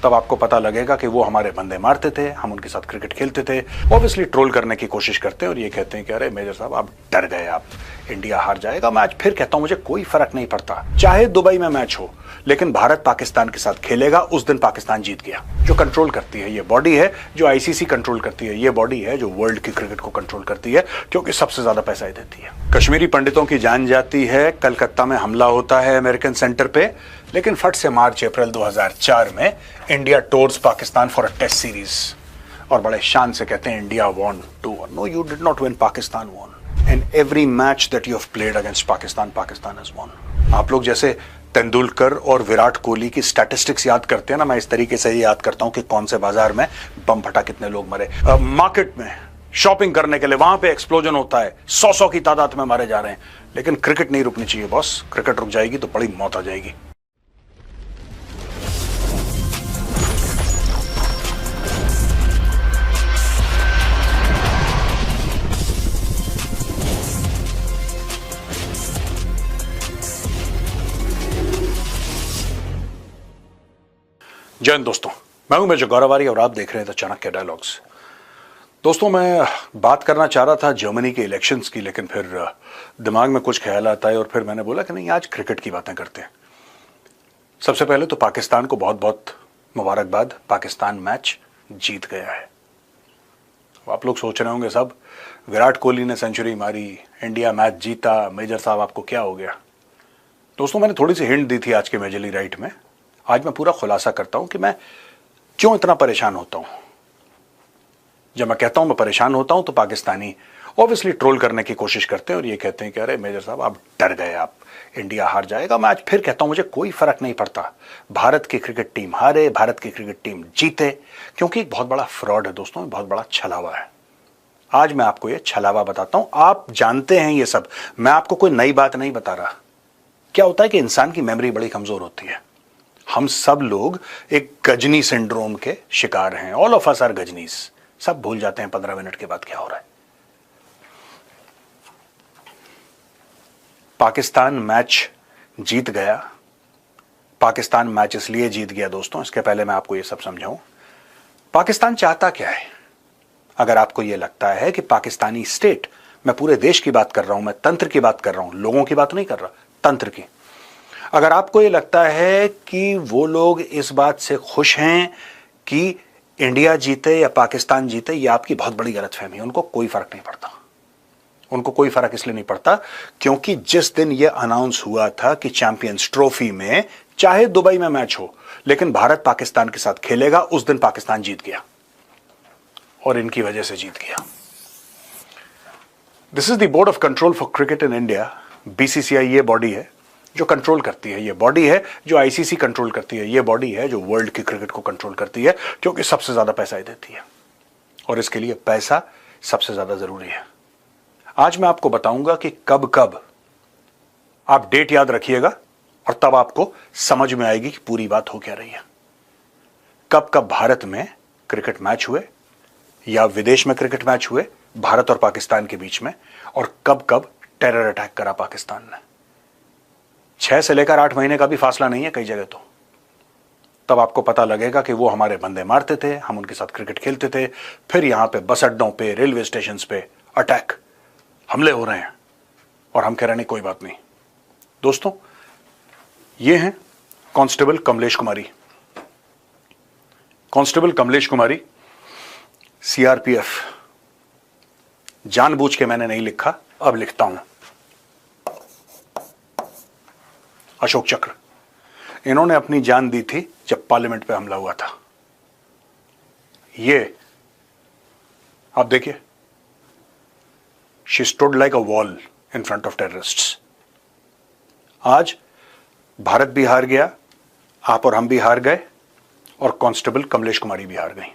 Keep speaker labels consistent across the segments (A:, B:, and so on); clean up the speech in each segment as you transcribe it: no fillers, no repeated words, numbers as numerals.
A: तब आपको पता लगेगा कि वो हमारे बंदे मारते थे, हम उनके साथ क्रिकेट खेलते थे। ऑब्वियसली ट्रोल करने की कोशिश करते हैं और ये कहते हैं कि अरे मेजर साहब आप डर गए, आप इंडिया हार जाएगा मैच। फिर कहता हूं मुझे कोई फर्क नहीं पड़ता, चाहे दुबई में मैच हो, लेकिन भारत पाकिस्तान के साथ खेलेगा। उस दिन पाकिस्तान जीत गया। जो कंट्रोल करती है ये बॉडी है, जो आईसीसी कंट्रोल करती है ये बॉडी है, जो वर्ल्ड की क्रिकेट को कंट्रोल करती है, क्योंकि सबसे ज्यादा पैसा ही देती है। कश्मीरी पंडितों की जान जाती है, कलकत्ता में हमला होता है अमेरिकन सेंटर पे, लेकिन फट से मार्च अप्रैल 2004 में India tours Pakistan for a test series और बड़े शान से कहते हैं India won 2-1। No, you did not win, Pakistan won. And every match that you have played against Pakistan, Pakistan has won. आप लोग जैसे तेंदुलकर और विराट कोहली की स्टैटिस्टिक्स याद करते हैं ना, मैं इस तरीके से याद करता हूं कि कौन से बाजार में बम फटा, कितने लोग मरे, मार्केट में शॉपिंग करने के लिए वहां पे एक्सप्लोजन होता है, 100 की तादाद में मारे जा रहे हैं। लेकिन क्रिकेट नहीं रुकनी चाहिए बॉस, क्रिकेट रुक जाएगी तो बड़ी मौत आ जाएगी। जय हिंद दोस्तों, मैं हूं मेजर गौरवारी और आप देख रहे हैं द चाणक्य डायलॉग्स। दोस्तों, मैं बात करना चाह रहा था जर्मनी के इलेक्शंस की, लेकिन फिर दिमाग में कुछ ख्याल आता है और फिर मैंने बोला कि नहीं, आज क्रिकेट की बातें करते हैं। सबसे पहले तो पाकिस्तान को बहुत बहुत मुबारकबाद, पाकिस्तान मैच जीत गया है। आप लोग सोच रहे होंगे सब, विराट कोहली ने सेंचुरी मारी, इंडिया मैच जीता, मेजर साहब आपको क्या हो गया। दोस्तों, मैंने थोड़ी सी हिंट दी थी आज के मेजरली राइट में। आज मैं पूरा खुलासा करता हूं कि मैं क्यों इतना परेशान होता हूं। जब मैं कहता हूं मैं परेशान होता हूं तो पाकिस्तानी ऑब्वियसली ट्रोल करने की कोशिश करते हैं और ये कहते हैं कि अरे मेजर साहब आप डर गए, आप इंडिया हार जाएगा मैच। फिर कहता हूं मुझे कोई फर्क नहीं पड़ता, भारत की क्रिकेट टीम हारे, भारत की क्रिकेट टीम जीते, क्योंकि एक बहुत बड़ा फ्रॉड है दोस्तों, बहुत बड़ा छलावा है। आज मैं आपको ये छलावा बताता हूं। आप जानते हैं ये सब, मैं आपको कोई नई बात नहीं बता रहा। क्या होता है कि इंसान की मेमोरी बड़ी कमजोर होती है। हम सब लोग एक गजनी सिंड्रोम के शिकार हैं। All of us are Ghajinis. सब भूल जाते हैं 15 मिनट के बाद क्या हो रहा है। पाकिस्तान मैच जीत गया। पाकिस्तान मैच इसलिए जीत गया दोस्तों, इसके पहले मैं आपको यह सब समझाऊं, पाकिस्तान चाहता क्या है। अगर आपको यह लगता है कि पाकिस्तानी स्टेट, मैं पूरे देश की बात कर रहा हूं, मैं तंत्र की बात कर रहा हूं, लोगों की बात नहीं कर रहा, तंत्र की। अगर आपको यह लगता है कि वो लोग इस बात से खुश हैं कि इंडिया जीते या पाकिस्तान जीते, यह आपकी बहुत बड़ी गलतफहमी है। उनको कोई फर्क नहीं पड़ता। उनको कोई फर्क इसलिए नहीं पड़ता क्योंकि जिस दिन यह अनाउंस हुआ था कि चैंपियंस ट्रॉफी में चाहे दुबई में मैच हो, लेकिन भारत पाकिस्तान के साथ खेलेगा, उस दिन पाकिस्तान जीत गया और इनकी वजह से जीत गया। This is the board of control for cricket in India. BCCI ये बॉडी है जो कंट्रोल करती है, ये बॉडी है जो आईसीसी कंट्रोल करती है, ये बॉडी है जो वर्ल्ड की क्रिकेट को कंट्रोल करती है, क्योंकि सबसे ज्यादा पैसा ही देती है और इसके लिए पैसा सबसे ज्यादा जरूरी है। आज मैं आपको बताऊंगा कि कब कब, आप डेट याद रखिएगा और तब आपको समझ में आएगी कि पूरी बात हो क्या रही है। कब कब भारत में क्रिकेट मैच हुए या विदेश में क्रिकेट मैच हुए भारत और पाकिस्तान के बीच में, और कब कब टेरर अटैक करा पाकिस्तान ने। 6 से लेकर 8 महीने का भी फासला नहीं है कई जगह तो। तब आपको पता लगेगा कि वो हमारे बंदे मारते थे, हम उनके साथ क्रिकेट खेलते थे। फिर यहां पे बस अड्डों पे, रेलवे स्टेशन पे अटैक, हमले हो रहे हैं और हम कह रहे हैं कोई बात नहीं। दोस्तों, ये हैं constable Kamlesh Kumari. Constable Kamlesh Kumari, CRPF. जानबूझ के मैंने नहीं लिखा, अब लिखता हूं। अशोक चक्र, इन्होंने अपनी जान दी थी जब पार्लियामेंट पे हमला हुआ था। ये आप देखिए, she stood like a wall in front of terrorists. आज भारत भी हार गया, आप और हम भी हार गए, और कांस्टेबल कमलेश कुमारी भी हार गई।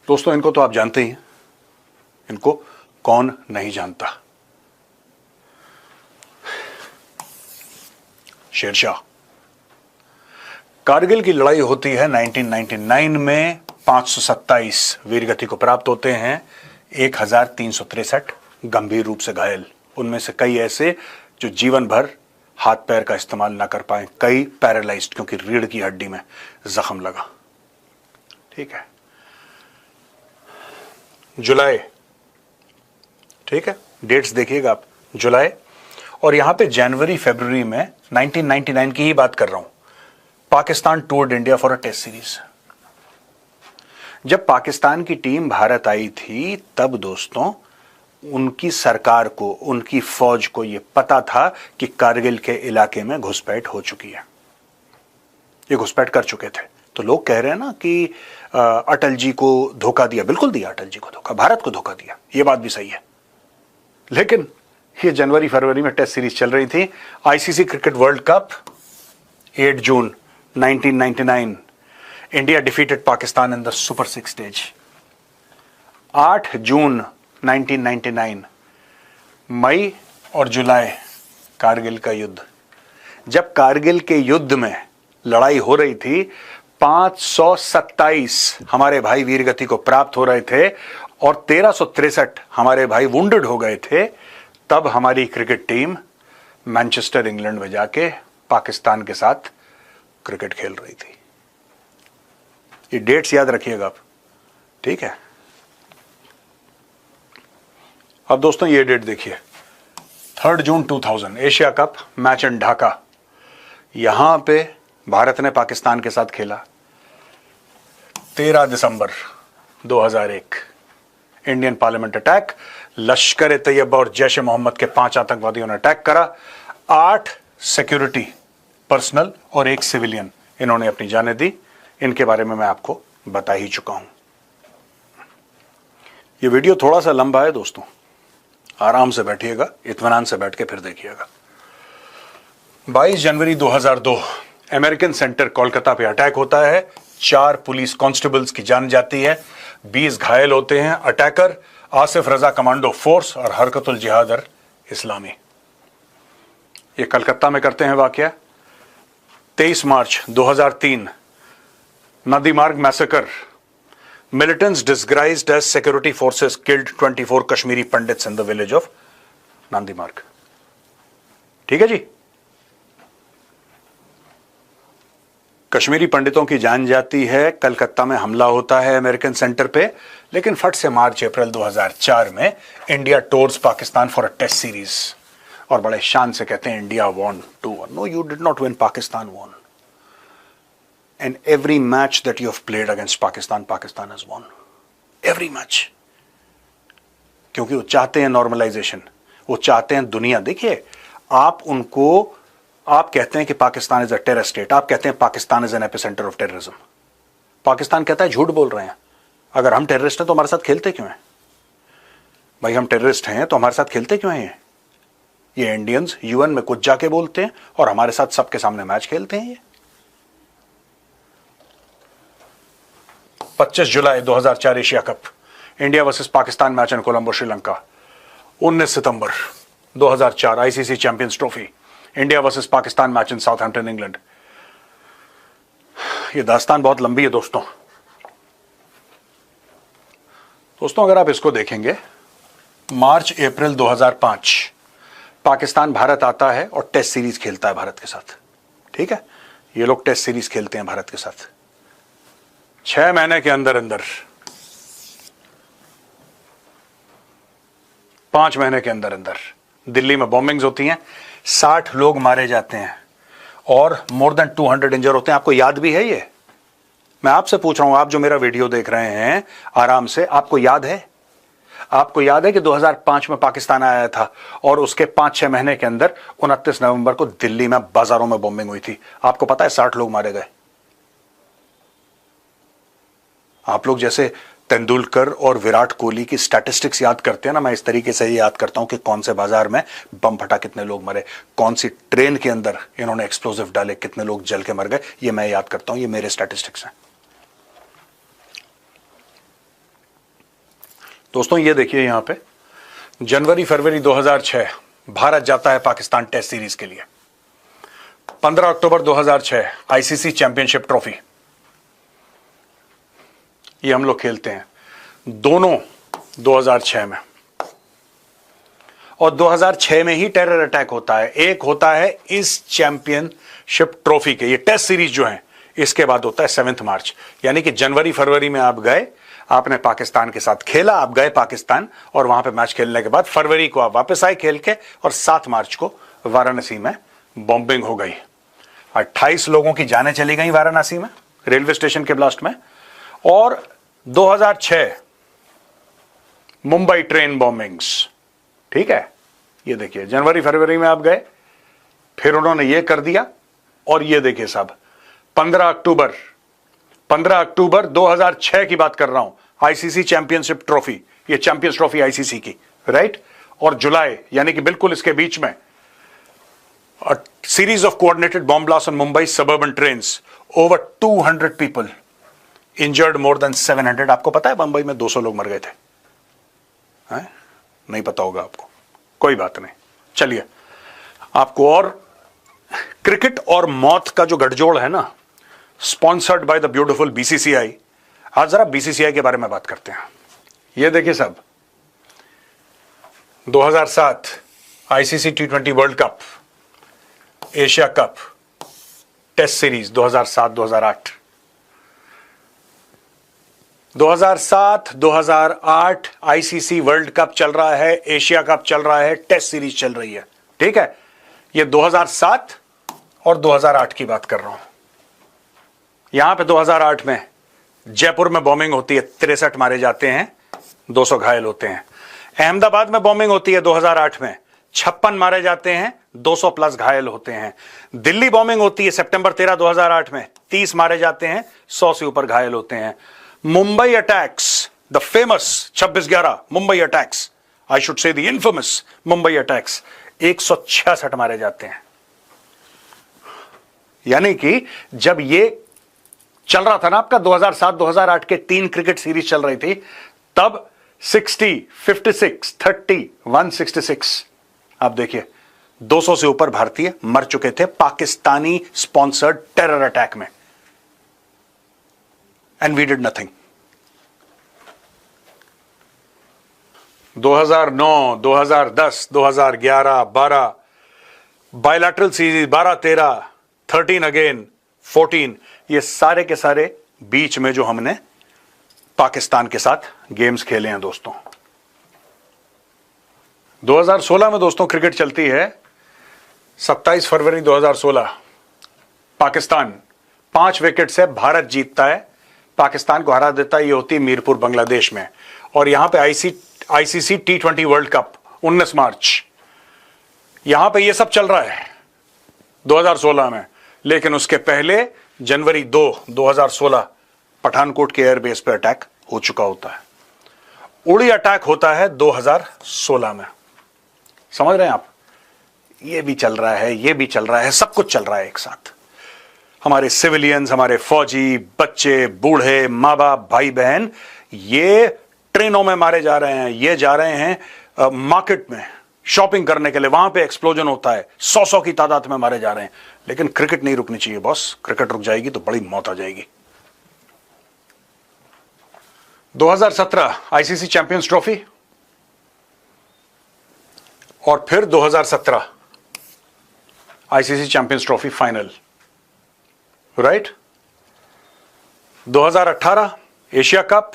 A: दोस्तों, इनको तो आप जानते ही हैं, इनको कौन नहीं जानता। शेरशाह। कारगिल की लड़ाई होती है 1999 में, 527 वीरगति को प्राप्त होते हैं, 1363 गंभीर रूप से घायल, उनमें से कई ऐसे जो जीवन भर हाथ पैर का इस्तेमाल ना कर पाए, कई पैरालाइज्ड क्योंकि रीढ़ की हड्डी में जख्म लगा। ठीक है, जुलाई, ठीक है, डेट्स देखिएगा आप, जुलाई, और यहां पे जनवरी फरवरी में 1999 की ही बात कर रहा हूं, Pakistan toured India for a test series. जब पाकिस्तान की टीम भारत आई थी तब दोस्तों उनकी सरकार को, उनकी फौज को यह पता था कि कारगिल के इलाके में घुसपैठ हो चुकी है, ये घुसपैठ कर चुके थे। तो लोग कह रहे हैं ना कि अटल जी को धोखा दिया, बिल्कुल दिया अटल जी को धोखा, भारत को धोखा दिया, ये बात भी सही है। लेकिन ये जनवरी फरवरी में टेस्ट सीरीज चल रही थी। ICC cricket world cup 8 June 1999, India defeated Pakistan in the super 6 stage. 8 जून 1999, मई और जुलाई, कारगिल का युद्ध। जब कारगिल के युद्ध में लड़ाई हो रही थी, 527 हमारे भाई वीरगति को प्राप्त हो रहे थे और 1363 हमारे भाई वुंडेड हो गए थे, तब हमारी क्रिकेट टीम मैनचेस्टर इंग्लैंड में जाके पाकिस्तान के साथ क्रिकेट खेल रही थी। ये डेट्स याद रखिएगा आप, ठीक है। अब दोस्तों ये डेट देखिए, 3 जून 2000 एशिया कप मैच इन ढाका। यहां पे भारत ने पाकिस्तान के साथ खेला। 13 दिसंबर 2001 इंडियन पार्लियामेंट अटैक, लश्कर ए तैयबा और जैश ए मोहम्मद के 5 आतंकवादियों ने अटैक करा। 8 सिक्योरिटी पर्सनल और 1 सिविलियन इन्होंने अपनी जानें दी। इनके बारे में मैं आपको बता ही चुका हूं। यह वीडियो थोड़ा सा लंबा है दोस्तों, आराम से बैठिएगा, इत्मीनान से बैठ के फिर देखिएगा। 22 जनवरी 2002 अमेरिकन सेंटर कोलकाता पे अटैक होता है। 4 पुलिस कांस्टेबल्स की जान जाती है, 20 घायल होते हैं। अटैकर आसिफ रजा कमांडो फोर्स और हरकतुल जिहादर इस्लामी, ये कलकत्ता में करते हैं वाकया। 23 मार्च 2003 Nadimarg massacre, militants disguised as security forces killed 24 Kashmiri Pandits in the village of Nandimarg. ठीक है जी, कश्मीरी पंडितों की जान जाती है, कलकत्ता में हमला होता है अमेरिकन सेंटर पे। लेकिन फट से मार्च अप्रैल 2004 में India tours Pakistan for a test series और बड़े शान से कहते हैं India won 2-1। No, you did not win, Pakistan won. And every match that you have played against Pakistan, Pakistan has won every match. क्योंकि वो चाहते हैं नॉर्मलाइजेशन, वो चाहते हैं दुनिया। देखिए, आप कहते हैं कि Pakistan is a terror state, आप कहते हैं Pakistan is an epicentre of terrorism. Pakistan कहता है झूठ बोल रहे हैं। अगर हम टेररिस्ट हैं तो हमारे साथ खेलते क्यों हैं भाई? हम टेररिस्ट हैं तो हमारे साथ खेलते क्यों हैं? ये इंडियंस यूएन में कुछ जाके बोलते हैं और हमारे साथ सबके सामने मैच खेलते हैं। ये 25 जुलाई 2004 Asia cup, India versus Pakistan match इन कोलंबो श्रीलंका। 19 सितंबर 2004 ICC champions trophy, India versus Pakistan match इन साउथहैम्पटन इंग्लैंड। ये दास्तान बहुत लंबी है दोस्तों। अगर आप इसको देखेंगे, मार्च अप्रैल 2005 पाकिस्तान भारत आता है और टेस्ट सीरीज खेलता है भारत के साथ। ठीक है, ये लोग टेस्ट सीरीज खेलते हैं भारत के साथ। 6 महीने के अंदर अंदर, 5 महीने के अंदर अंदर दिल्ली में बॉम्बिंग्स होती हैं, 60 लोग मारे जाते हैं और मोर देन 200 इंजर होते हैं। आपको याद भी है ये? मैं आपसे पूछ रहा हूं, आप जो मेरा वीडियो देख रहे हैं आराम से, आपको याद है? आपको याद है कि 2005 में पाकिस्तान आया था और उसके 5-6 महीने के अंदर 29 नवंबर को दिल्ली में बाजारों में बॉम्बिंग हुई थी। आपको पता है 60 लोग मारे गए। आप लोग जैसे तेंदुलकर और विराट कोहली की स्टैटिस्टिक्स याद करते हैं ना, मैं इस तरीके से याद करता हूं कि कौन से बाजार में बम फटा, कितने लोग मरे, कौन सी ट्रेन के अंदर इन्होंने एक्सप्लोजिव डाले, कितने लोग जल के मर गए, ये मैं याद करता हूं। ये मेरे स्टैटिस्टिक्स हैं दोस्तों। ये देखिए यहां पे जनवरी फरवरी 2006 भारत जाता है पाकिस्तान टेस्ट सीरीज के लिए। 15 अक्टूबर 2006 आईसीसी चैंपियनशिप ट्रॉफी, ये हम लोग खेलते हैं दोनों 2006 में। और 2006 में ही टेरर अटैक होता है। एक होता है इस चैंपियनशिप ट्रॉफी के, ये टेस्ट सीरीज जो है, इसके बाद होता है 7 मार्च, यानी कि जनवरी फरवरी में आप गए, आपने पाकिस्तान के साथ खेला, आप गए पाकिस्तान और वहां पे मैच खेलने के बाद फरवरी को आप वापस आए खेल के, और 7 मार्च को वाराणसी में बॉम्बिंग हो गई। 28 लोगों की जानें चली गई वाराणसी में रेलवे स्टेशन के ब्लास्ट में। और 2006 मुंबई ट्रेन बॉम्बिंग्स, ठीक है, ये देखिए जनवरी फरवरी में आप गए, फिर उन्होंने ये कर दिया, और ये देखिए साहब 15 अक्टूबर 2006 की बात कर रहा हूं, आईसीसी चैंपियनशिप ट्रॉफी, ये चैंपियंस ट्रॉफी आईसीसी की, राइट। और जुलाई, यानी कि बिल्कुल इसके बीच में, a series of coordinated bomb blasts on Mumbai suburban trains, over 200 people injured, more than 700। आपको पता है मुंबई में 200 लोग मर गए थे? है? नहीं पता होगा आपको, कोई बात नहीं। चलिए, आपको और क्रिकेट और मौत का जो गठजोड़ है ना, sponsored by the beautiful BCCI. आज जरा बीसीसीआई के बारे में बात करते हैं। ये देखिए साहब, 2007 ICC T20 world cup, Asia cup, test series 2007-2008, 2007-2008 ICC world cup चल रहा है, एशिया कप चल रहा है, टेस्ट सीरीज चल रही है, ठीक है। ये 2007 और 2008 की बात कर रहा हूं। यहां पे 2008 में जयपुर में बॉम्बिंग होती है, 63 मारे जाते हैं, 200 घायल होते हैं। अहमदाबाद में बॉम्बिंग होती है 2008 में, 56 मारे जाते हैं, 200 प्लस घायल होते हैं। दिल्ली बॉम्बिंग होती है सितंबर 13, 2008 में, 30 मारे जाते हैं, 100 से ऊपर घायल होते हैं। Mumbai attacks, the famous 26/11 Mumbai attacks, I should say the infamous Mumbai attacks, 166 मारे जाते हैं। यानी कि जब ये चल रहा था ना आपका 2007-2008 के 3 क्रिकेट सीरीज चल रही थी, तब 60, 56, 30, 166, आप देखिए 200 से ऊपर भारतीय मर चुके थे पाकिस्तानी स्पॉन्सर्ड टेरर अटैक में, and we did nothing. 2009, 2010, 2011, 12 bilateral series, 12, 13, 13 again, 14, ये सारे के सारे बीच में जो हमने पाकिस्तान के साथ गेम्स खेले हैं दोस्तों। 2016 में दोस्तों क्रिकेट चलती है, 27 फरवरी 2016, पाकिस्तान 5 विकेट से भारत जीतता है, पाकिस्तान को हरा देता है। ये होती है मीरपुर बांग्लादेश में। और यहां पे आईसीसी T20 वर्ल्ड कप 19 मार्च, यहां पे ये सब चल रहा है 2016 में। लेकिन उसके पहले जनवरी 2, 2016 पठानकोट के एयरबेस पे अटैक हो चुका होता है। उड़ी अटैक होता है 2016 में। समझ रहे हैं आप? ये भी चल रहा है, ये भी चल रहा है, सब कुछ चल रहा है एक साथ। हमारे सिविलियंस, हमारे फौजी, बच्चे, बूढ़े, माँ बाप, भाई बहन, ये ट्रेनों में मारे जा रहे हैं, ये जा रहे हैं मार्केट में शॉपिंग करने के लिए, वहां पे एक्सप्लोजन होता है, 100 की तादाद में मारे जा रहे हैं। लेकिन क्रिकेट नहीं रुकनी चाहिए बॉस, क्रिकेट रुक जाएगी तो बड़ी मौत आ जाएगी। 2017 आईसीसी चैंपियंस ट्रॉफी, और फिर 2017 ICC champions trophy final, right. 2018 Asia cup,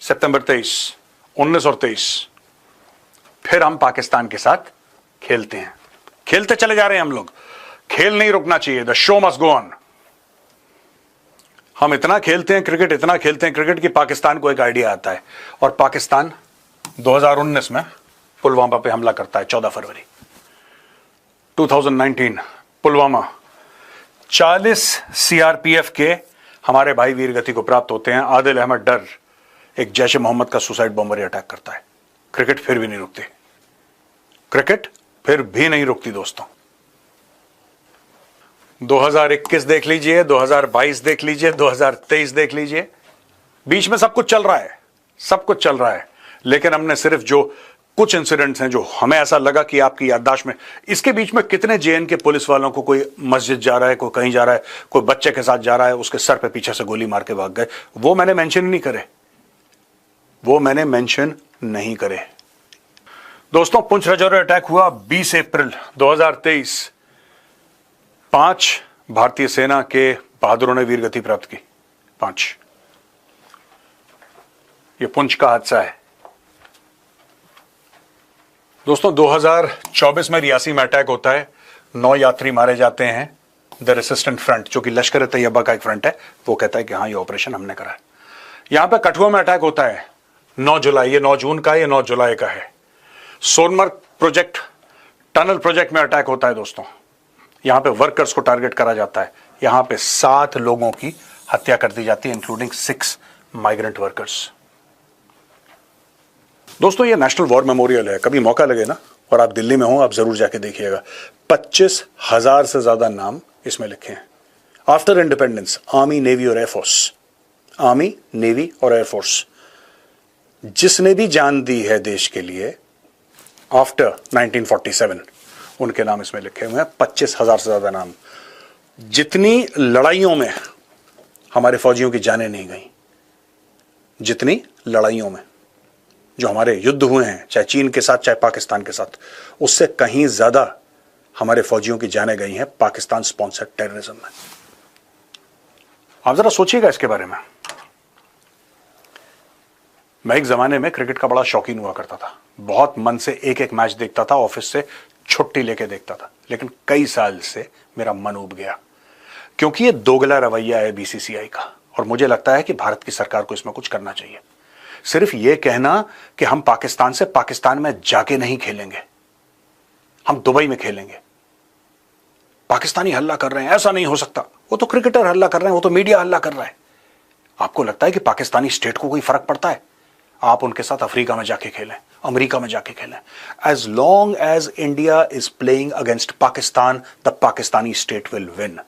A: सितंबर 23, 19 और 23, फिर हम पाकिस्तान के साथ खेलते हैं, खेलते चले जा रहे हैं हम लोग। खेल नहीं रुकना चाहिए, the show must go on. हम इतना खेलते हैं क्रिकेट, इतना खेलते हैं क्रिकेट कि पाकिस्तान को एक आइडिया आता है, और पाकिस्तान 2019 में पुलवामा पे हमला करता है। 14 फरवरी 2019 पुलवामा, 40 सीआरपीएफ के हमारे भाई वीर गति को प्राप्त होते हैं। आदिल अहमद डर एक जैश ए मोहम्मद का सुसाइड बॉम्बर अटैक करता है। क्रिकेट फिर भी नहीं रुकती, क्रिकेट फिर भी नहीं रुकती दोस्तों। 2021 देख लीजिए, 2022 देख लीजिए, 2023 देख लीजिए, बीच में सब कुछ चल रहा है, सब कुछ चल रहा है। लेकिन हमने सिर्फ जो कुछ इंसिडेंट्स हैं जो हमें ऐसा लगा कि आपकी याददाश्त में, इसके बीच में कितने जेएन के पुलिस वालों को, कोई मस्जिद जा रहा है, कोई कहीं जा रहा है, कोई बच्चे के साथ जा रहा है, उसके सर पे पीछे से गोली मार के भाग गए, वो मैंने मेंशन नहीं करे, वो मैंने मेंशन नहीं करे। दोस्तों, पुंछ राजौरी अटैक हुआ 20 अप्रैल 2023। 5 भारतीय सेना के बहादुरों ने वीर गति प्राप्त की। 5। ये पुंछ का हादसा है। दोस्तों, 2024 में रियासी में अटैक होता है, 9 यात्री मारे जाते हैं। द रेसिस्टेंट फ्रंट, जो कि लश्कर तैयबा का एक फ्रंट है, वो कहता है कि हाँ ये ऑपरेशन हमने करा है। यहां पे कठुआ में अटैक होता है 9 जुलाई, ये 9 जून का है, ये 9 जुलाई का है। सोनमर्ग प्रोजेक्ट, टनल प्रोजेक्ट में अटैक होता है दोस्तों। यहां पे वर्कर्स को टारगेट करा जाता है। यहां पे 7 लोगों की हत्या कर दी जाती है, इंक्लूडिंग 6 माइग्रेंट वर्कर्स। दोस्तों, ये नेशनल वॉर मेमोरियल है, कभी मौका लगे ना और आप दिल्ली में हो, आप जरूर जाके देखिएगा। 25,000 से ज्यादा नाम इसमें लिखे हैं। आफ्टर इंडिपेंडेंस, आर्मी, नेवी और एयरफोर्स, आर्मी, नेवी और एयरफोर्स, जिसने भी जान दी है देश के लिए आफ्टर 1947, उनके नाम इसमें लिखे हुए हैं। 25,000 से ज्यादा नाम। जितनी लड़ाइयों में हमारे फौजियों की जानें नहीं गई, जितनी लड़ाइयों में जो हमारे युद्ध हुए हैं, चाहे चीन के साथ चाहे पाकिस्तान के साथ, उससे कहीं ज्यादा हमारे फौजियों की जानें गई हैं पाकिस्तान स्पॉन्सर्ड टेररिज्म में। आप जरा सोचिएगा इसके बारे में। मैं एक जमाने में क्रिकेट का बड़ा शौकीन हुआ करता था, बहुत मन से एक एक मैच देखता था, ऑफिस से छुट्टी लेके देखता था। लेकिन कई साल से मेरा मन उब गया, क्योंकि ये दोगला रवैया है बीसीसीआई का, और मुझे लगता है कि भारत की सरकार को इसमें कुछ करना चाहिए। सिर्फ ये कहना कि हम पाकिस्तान से पाकिस्तान में जाके नहीं खेलेंगे, हम दुबई में खेलेंगे, पाकिस्तानी हल्ला कर रहे हैं, ऐसा नहीं हो सकता। वो तो क्रिकेटर हल्ला कर रहे हैं, वो तो मीडिया हल्ला कर रहा है। आपको लगता है कि पाकिस्तानी स्टेट को कोई फर्क पड़ता है? आप उनके साथ अफ्रीका में जाके खेलें, अमेरिका में जाके खेलें। As long as India is playing against Pakistan, the Pakistani state will win.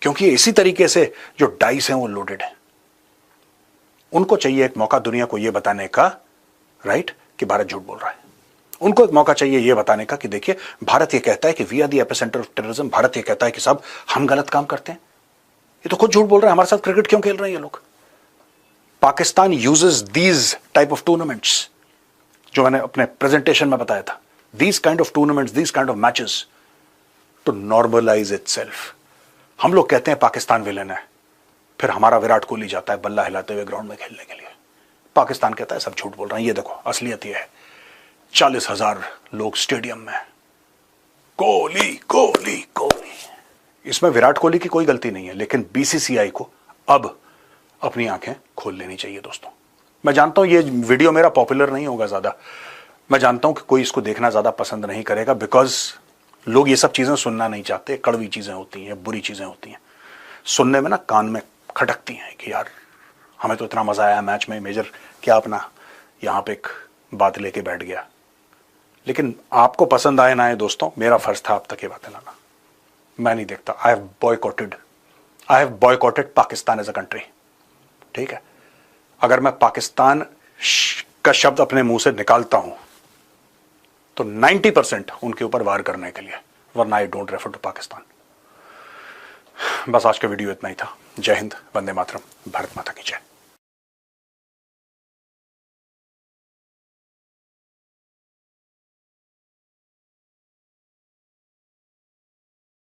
A: क्योंकि इसी तरीके से जो डाइस हैं वो लोडेड है। उनको चाहिए एक मौका दुनिया को यह बताने का, राइट, कि भारत झूठ बोल रहा है। उनको एक मौका चाहिए यह बताने का कि देखिए, भारत ये कहता है कि we are the epicentre of terrorism. Bharat ये कहता है कि साहब हम गलत काम करते हैं। ये तो खुद झूठ बोल रहे हैं। हमारे साथ क्रिकेट क्यों खेल रहे हैं ये लोग? Pakistan uses these type of tournaments, जो मैंने अपने प्रेजेंटेशन में बताया था, these kind of tournaments, these kind of matches to normalise itself. हम लोग कहते हैं पाकिस्तान विलन है, फिर हमारा विराट कोहली जाता है बल्ला हिलाते हुए ग्राउंड में खेलने के लिए। पाकिस्तान कहता है सब झूठ बोल रहे हैं, ये देखो असलियत ये है। 40,000 लोग स्टेडियम में, कोहली कोहली कोहली। इसमें विराट कोहली की कोई गलती नहीं है, लेकिन बीसीसीआई को अब अपनी आंखें खोल लेनी चाहिए दोस्तों। मैं जानता हूं ये वीडियो मेरा पॉपुलर नहीं होगा ज्यादा, मैं जानता हूं कि कोई इसको देखना ज्यादा पसंद नहीं करेगा, बिकॉज लोग ये सब चीजें सुनना नहीं चाहते। कड़वी चीजें होती हैं, बुरी चीजें होती हैं, सुनने में ना कान में खटकती हैं कि यार हमें तो इतना मजा आया मैच में, मेजर क्या अपना यहां पे एक बात लेके बैठ गया। लेकिन आपको पसंद आए ना आए दोस्तों, मेरा फर्ज था आप तक ये बातें लाना। मैं नहीं देखता। I have boycotted Pakistan as a country. ठीक है, अगर मैं पाकिस्तान का शब्द अपने मुंह से निकालता हूं तो 90% उनके ऊपर वार करने के लिए, वरना I don't refer to Pakistan. बस आज का वीडियो इतना ही था। जय हिंद, वंदे मातरम, भारत माता की जय।